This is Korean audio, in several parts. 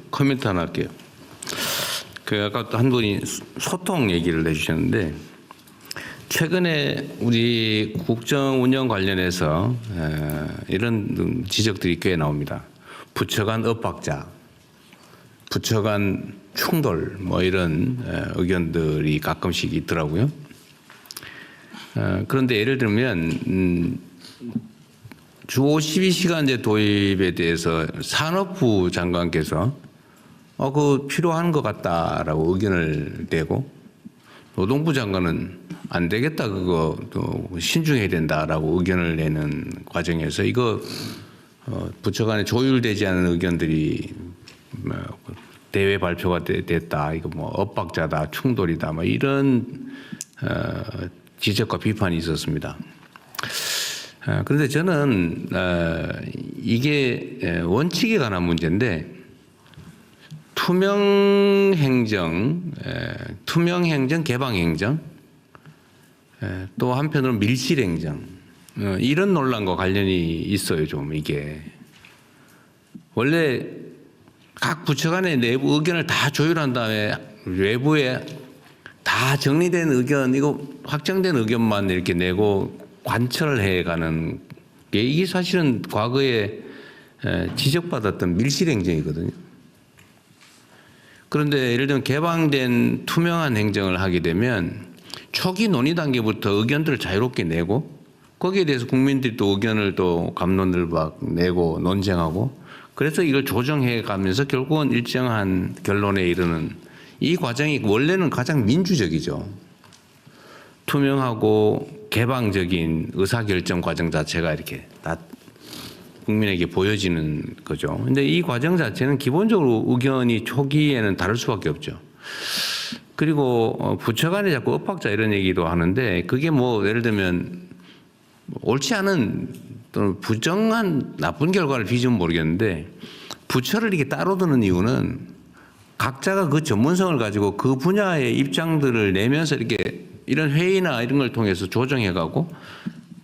코멘트 하나 할게요. 아까 한 분이 소통 얘기를 해주셨는데, 최근에 우리 국정 운영 관련해서 이런 지적들이 꽤 나옵니다. 부처 간 엇박자, 부처 간 충돌, 뭐 이런 의견들이 가끔씩 있더라고요. 그런데 예를 들면 주 52시간제 도입에 대해서 산업부 장관께서 그 필요한 것 같다라고 의견을 내고, 노동부 장관은 안 되겠다, 그거 또 신중해야 된다라고 의견을 내는 과정에서 이거 부처 간에 조율되지 않은 의견들이 대외 발표가 됐다, 이거 뭐 엇박자다, 충돌이다, 뭐 이런 지적과 비판이 있었습니다. 그런데 저는 이게 원칙에 관한 문제인데, 투명행정, 개방행정, 또 한편으로는 밀실행정, 이런 논란과 관련이 있어요. 좀 이게 원래 각 부처 간의 내부 의견을 다 조율한 다음에 외부에 다 정리된 의견, 이거 확정된 의견만 이렇게 내고 관철을 해가는 게, 이게 사실은 과거에 지적받았던 밀실행정이거든요. 그런데 예를 들면 개방된 투명한 행정을 하게 되면 초기 논의 단계부터 의견들을 자유롭게 내고, 거기에 대해서 국민들이 또 의견을 또 감론을 막 내고 논쟁하고, 그래서 이걸 조정해 가면서 결국은 일정한 결론에 이르는 이 과정이 원래는 가장 민주적이죠. 투명하고 개방적인 의사결정 과정 자체가 이렇게 다 국민에게 보여지는 거죠. 근데 이 과정 자체는 기본적으로 의견이 초기에는 다를 수밖에 없죠. 그리고 부처 간에 자꾸 엇박자 이런 얘기도 하는데, 그게 뭐 예를 들면 옳지 않은 또는 부정한 나쁜 결과를 빚으면 모르겠는데, 부처를 이렇게 따로 두는 이유는 각자가 그 전문성을 가지고 그 분야의 입장들을 내면서 이렇게 이런 회의나 이런 걸 통해서 조정해가고,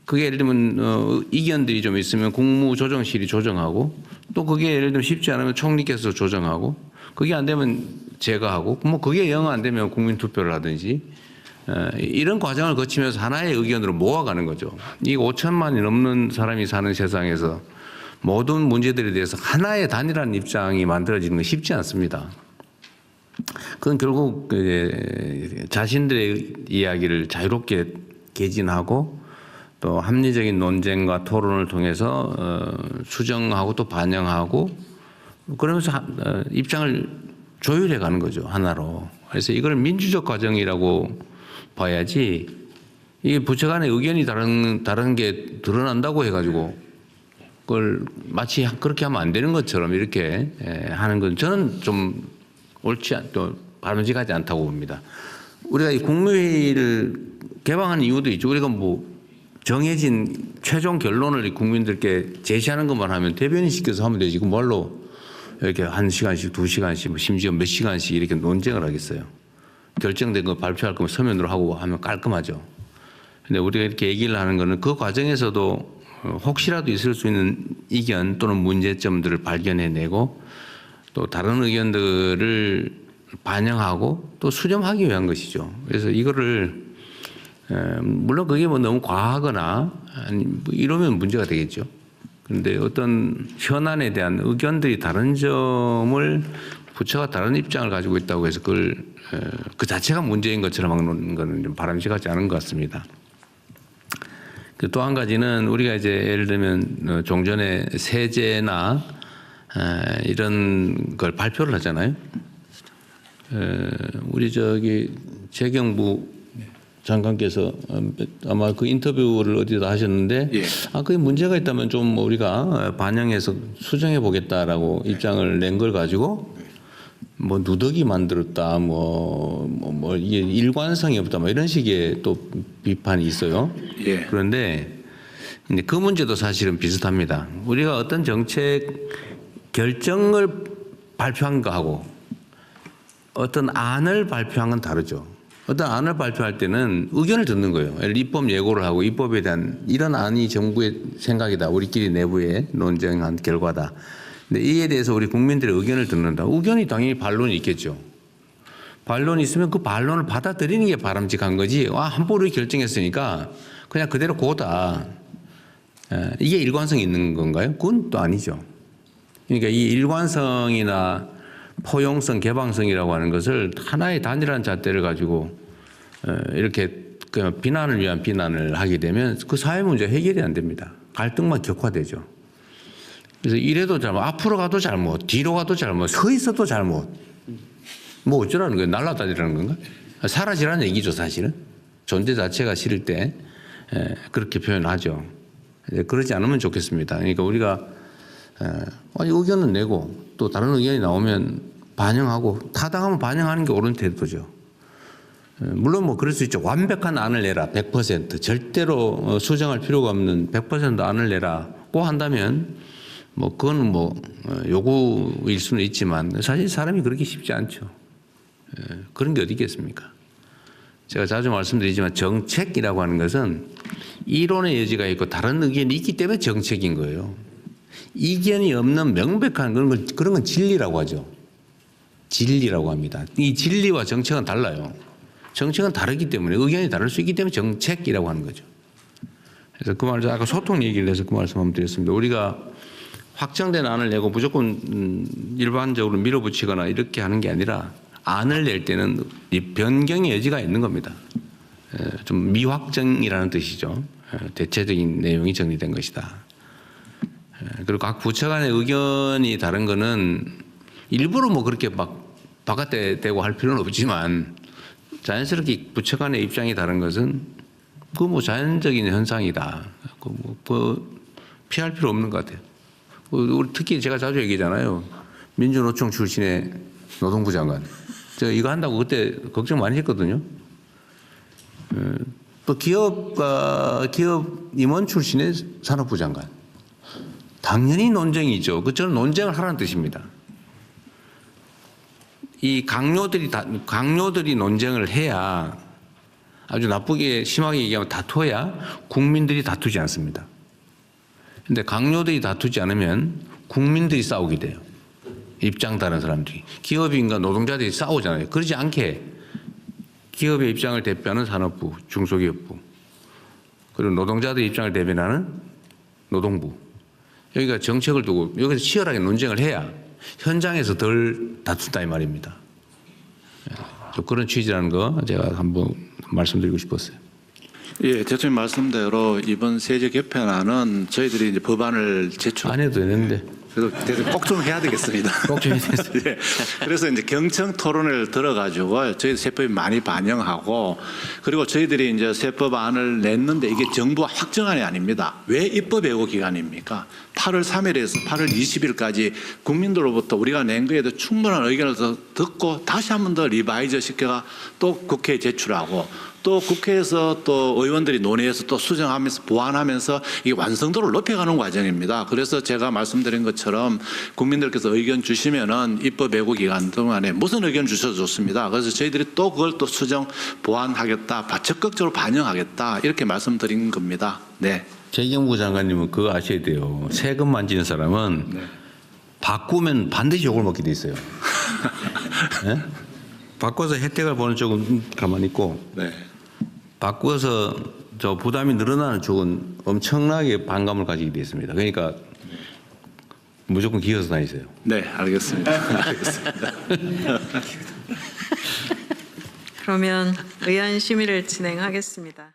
그게 예를 들면 이견들이 좀 있으면 국무조정실이 조정하고, 또 그게 예를 들면 쉽지 않으면 총리께서 조정하고, 그게 안 되면 제가 하고, 뭐 그게 영 안 되면 국민 투표를 하든지, 이런 과정을 거치면서 하나의 의견으로 모아가는 거죠. 이 5천만이 넘는 사람이 사는 세상에서 모든 문제들에 대해서 하나의 단일한 입장이 만들어지는 건 쉽지 않습니다. 그건 결국 자신들의 이야기를 자유롭게 개진하고, 또 합리적인 논쟁과 토론을 통해서 수정하고 또 반영하고, 그러면서 입장을 조율해 가는 거죠, 하나로. 그래서 이걸 민주적 과정이라고 봐야지, 이게 부처 간의 의견이 다른 게 드러난다고 해가지고 그걸 마치 그렇게 하면 안 되는 것처럼 이렇게 하는 건 저는 좀 옳지 또 바람직하지 않다고 봅니다. 우리가 이 국무회의를 개방하는 이유도 있죠. 우리가 뭐 정해진 최종 결론을 국민들께 제시하는 것만 하면 대변인 시켜서 하면 되지. 그 뭘로 이렇게 1시간씩 2시간씩 심지어 몇 시간씩 이렇게 논쟁을 하겠어요. 결정된 거 발표할 거면 서면으로 하고 하면 깔끔하죠. 근데 우리가 이렇게 얘기를 하는 거는 그 과정에서도 혹시라도 있을 수 있는 이견 또는 문제점들을 발견해내고, 또 다른 의견들을 반영하고 또 수렴하기 위한 것이죠. 그래서 이거를 물론 그게 뭐 너무 과하거나 아니 뭐 이러면 문제가 되겠죠. 그런데 어떤 현안에 대한 의견들이 다른 점을 부처가 다른 입장을 가지고 있다고 해서 그걸 그 자체가 문제인 것처럼 하는 것은 좀 바람직하지 않은 것 같습니다. 또 한 가지는 우리가 이제 예를 들면 종전에 세제나 이런 걸 발표를 하잖아요. 우리 재경부 장관께서 아마 그 인터뷰를 어디다 하셨는데, 예. 그게 문제가 있다면 좀 우리가 반영해서 수정해 보겠다라고 입장을 낸 걸 가지고 뭐 누더기 만들었다, 뭐 이게 일관성이 없다, 뭐 이런 식의 또 비판이 있어요. 예. 그런데 근데 그 문제도 사실은 비슷합니다. 우리가 어떤 정책 결정을 발표한 거하고 어떤 안을 발표한 건 다르죠. 어떤 안을 발표할 때는 의견을 듣는 거예요. 입법 예고를 하고 입법에 대한 이런 안이 정부의 생각이다, 우리끼리 내부에 논쟁한 결과다, 근데 이에 대해서 우리 국민들의 의견을 듣는다. 의견이 당연히 반론이 있겠죠. 반론이 있으면 그 반론을 받아들이는 게 바람직한 거지. 함부로 결정했으니까 그냥 그대로 고다. 이게 일관성이 있는 건가요? 그건 또 아니죠. 그러니까 이 일관성이나 포용성, 개방성이라고 하는 것을 하나의 단일한 잣대를 가지고 이렇게 그냥 비난을 위한 비난을 하게 되면 그 사회 문제 해결이 안 됩니다. 갈등만 격화되죠. 그래서 이래도 잘못, 앞으로 가도 잘못, 뒤로 가도 잘못, 서 있어도 잘못. 뭐 어쩌라는 거예요? 날아다니라는 건가? 사라지라는 얘기죠, 사실은. 존재 자체가 싫을 때 그렇게 표현하죠. 그러지 않으면 좋겠습니다. 그러니까 우리가 의견은 내고 또 다른 의견이 나오면 반영하고 타당하면 반영하는 게 옳은 태도죠. 물론 뭐 그럴 수 있죠. 완벽한 안을 내라. 100% 절대로 수정할 필요가 없는 100% 안을 내라고 한다면 뭐 그건 뭐 요구일 수는 있지만 사실 사람이 그렇게 쉽지 않죠. 그런 게 어디 있겠습니까? 제가 자주 말씀드리지만 정책이라고 하는 것은 이론의 여지가 있고 다른 의견이 있기 때문에 정책인 거예요. 이견이 없는 명백한 그런 건 진리라고 하죠. 진리라고 합니다. 이 진리와 정책은 달라요. 정책은 다르기 때문에 의견이 다를 수 있기 때문에 정책이라고 하는 거죠. 그래서 그 말을 아까 소통 얘기를 해서 그 말씀 한번 드렸습니다. 우리가 확정된 안을 내고 무조건 일반적으로 밀어붙이거나 이렇게 하는 게 아니라 안을 낼 때는 이 변경의 여지가 있는 겁니다. 좀 미확정이라는 뜻이죠. 대체적인 내용이 정리된 것이다. 그리고 각 부처 간의 의견이 다른 거는 일부러 뭐 그렇게 막 바깥에 대고 할 필요는 없지만 자연스럽게 부처 간의 입장이 다른 것은 그 뭐 자연적인 현상이다. 그 피할 필요 없는 것 같아요. 우리 특히 제가 자주 얘기하잖아요. 민주노총 출신의 노동부 장관. 제가 이거 한다고 그때 걱정 많이 했거든요. 또 기업 임원 출신의 산업부 장관. 당연히 논쟁이죠. 저는 논쟁을 하라는 뜻입니다. 이 강요들이 논쟁을 해야 아주 나쁘게 심하게 얘기하면 다투어야 국민들이 다투지 않습니다. 그런데 강요들이 다투지 않으면 국민들이 싸우게 돼요. 입장 다른 사람들이. 기업인과 노동자들이 싸우잖아요. 그러지 않게 기업의 입장을 대표하는 산업부, 중소기업부, 그리고 노동자들의 입장을 대변하는 노동부. 여기가 정책을 두고 여기서 치열하게 논쟁을 해야 현장에서 덜 다툰다 이 말입니다. 그런 취지라는 거 제가 한번 말씀드리고 싶었어요. 예, 대통령 말씀대로 이번 세제 개편안은 저희들이 이제 법안을 제출 안 해도 되는데. 그래도 대통령 꼭 좀 해야 되겠습니다. 꼭 좀 해야 되겠습니다. 예, 그래서 이제 경청 토론회를 들어가지고 저희 세법이 많이 반영하고 그리고 저희들이 이제 세법안을 냈는데 이게 정부 확정안이 아닙니다. 왜 입법 예고 기간입니까? 8월 3일에서 8월 20일까지 국민들로부터 우리가 낸 거에도 충분한 의견을 듣고 다시 한 번 더 리바이저 시켜가 또 국회에 제출하고 또 국회에서 또 의원들이 논의해서 또 수정하면서 보완하면서 이 완성도를 높여가는 과정입니다. 그래서 제가 말씀드린 것처럼 국민들께서 의견 주시면은 입법 예고 기간 동안에 무슨 의견 주셔도 좋습니다. 그래서 저희들이 또 그걸 또 수정 보완하겠다, 적극적으로 반영하겠다 이렇게 말씀드린 겁니다. 네. 재경부 장관님은 그거 아셔야 돼요. 세금 만지는 사람은 네. 바꾸면 반드시 욕을 먹게 돼 있어요. 네? 바꿔서 혜택을 보는 쪽은 가만히 있고 네. 바꿔서 저 부담이 늘어나는 쪽은 엄청나게 반감을 가지게 돼 있습니다. 그러니까 무조건 기어서 다니세요. 네, 알겠습니다. 알겠습니다. 그러면 의안 심의를 진행하겠습니다.